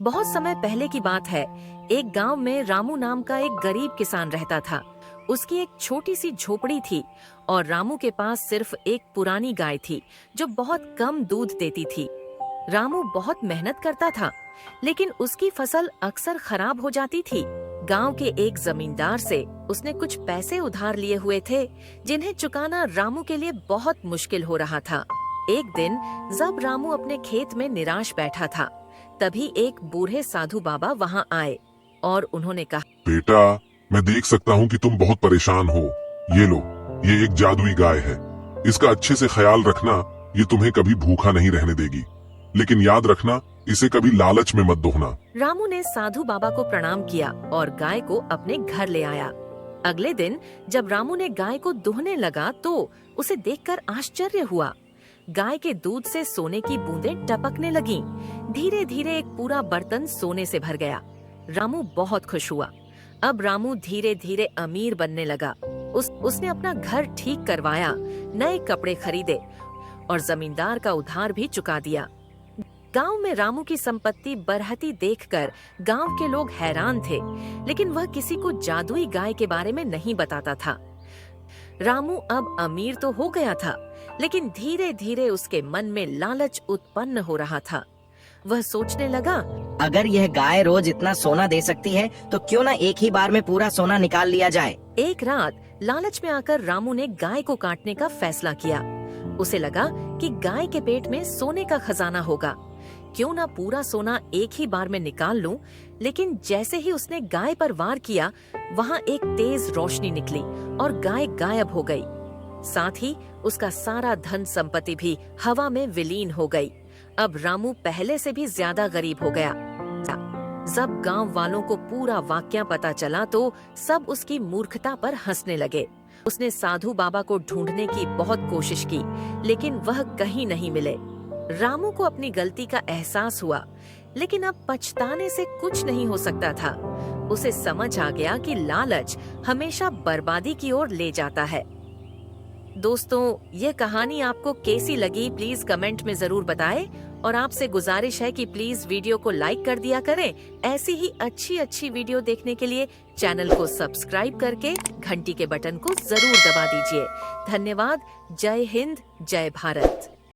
बहुत समय पहले की बात है। एक गांव में रामू नाम का एक गरीब किसान रहता था। उसकी एक छोटी सी झोपड़ी थी और रामू के पास सिर्फ एक पुरानी गाय थी जो बहुत कम दूध देती थी। रामू बहुत मेहनत करता था, लेकिन उसकी फसल अक्सर खराब हो जाती थी। गांव के एक जमींदार से उसने कुछ पैसे उधार लिए हुए थे, जिन्हें चुकाना रामू के लिए बहुत मुश्किल हो रहा था। एक दिन जब रामू अपने खेत में निराश बैठा था, तभी एक बूढ़े साधु बाबा वहां आए और उन्होंने कहा, बेटा, मैं देख सकता हूँ कि तुम बहुत परेशान हो। ये लो, ये एक जादुई गाय है। इसका अच्छे से ख्याल रखना, ये तुम्हें कभी भूखा नहीं रहने देगी। लेकिन याद रखना, इसे कभी लालच में मत दोहना। रामू ने साधु बाबा को प्रणाम किया और गाय को अपने घर ले आया। अगले दिन जब रामू ने गाय को दुहने लगा तो उसे देखकर आश्चर्य हुआ। गाय के दूध से सोने की बूंदें टपकने लगीं। धीरे धीरे एक पूरा बर्तन सोने से भर गया। रामू बहुत खुश हुआ। अब रामू धीरे धीरे अमीर बनने लगा। उसने अपना घर ठीक करवाया, नए कपड़े खरीदे और जमींदार का उधार भी चुका दिया। गांव में रामू की संपत्ति बढ़ती देखकर गांव के लोग हैरान थे, लेकिन वह किसी को जादुई गाय के बारे में नहीं बताता था। रामू अब अमीर तो हो गया था, लेकिन धीरे धीरे उसके मन में लालच उत्पन्न हो रहा था। वह सोचने लगा, अगर यह गाय रोज इतना सोना दे सकती है तो क्यों न एक ही बार में पूरा सोना निकाल लिया जाए। एक रात लालच में आकर रामू ने गाय को काटने का फैसला किया। उसे लगा कि गाय के पेट में सोने का खजाना होगा, क्यों ना पूरा सोना एक ही बार में निकाल लूं। लेकिन जैसे ही उसने गाय पर वार किया, वहां एक तेज रोशनी निकली और गाय गायब हो गई। साथ ही उसका सारा धन संपत्ति भी हवा में विलीन हो गई। अब रामू पहले से भी ज्यादा गरीब हो गया। जब गांव वालों को पूरा वाकया पता चला तो सब उसकी मूर्खता पर हंसने लगे। उसने साधु बाबा को ढूंढने की बहुत कोशिश की, लेकिन वह कहीं नहीं मिले। रामू को अपनी गलती का एहसास हुआ, लेकिन अब पछताने से कुछ नहीं हो सकता था। उसे समझ आ गया कि लालच हमेशा बर्बादी की ओर ले जाता है। दोस्तों, ये कहानी आपको कैसी लगी प्लीज कमेंट में जरूर बताएं और आपसे गुजारिश है कि प्लीज वीडियो को लाइक कर दिया करें। ऐसी ही अच्छी वीडियो देखने के लिए चैनल को सब्सक्राइब करके घंटी के बटन को जरूर दबा दीजिए। धन्यवाद। जय हिंद, जय भारत।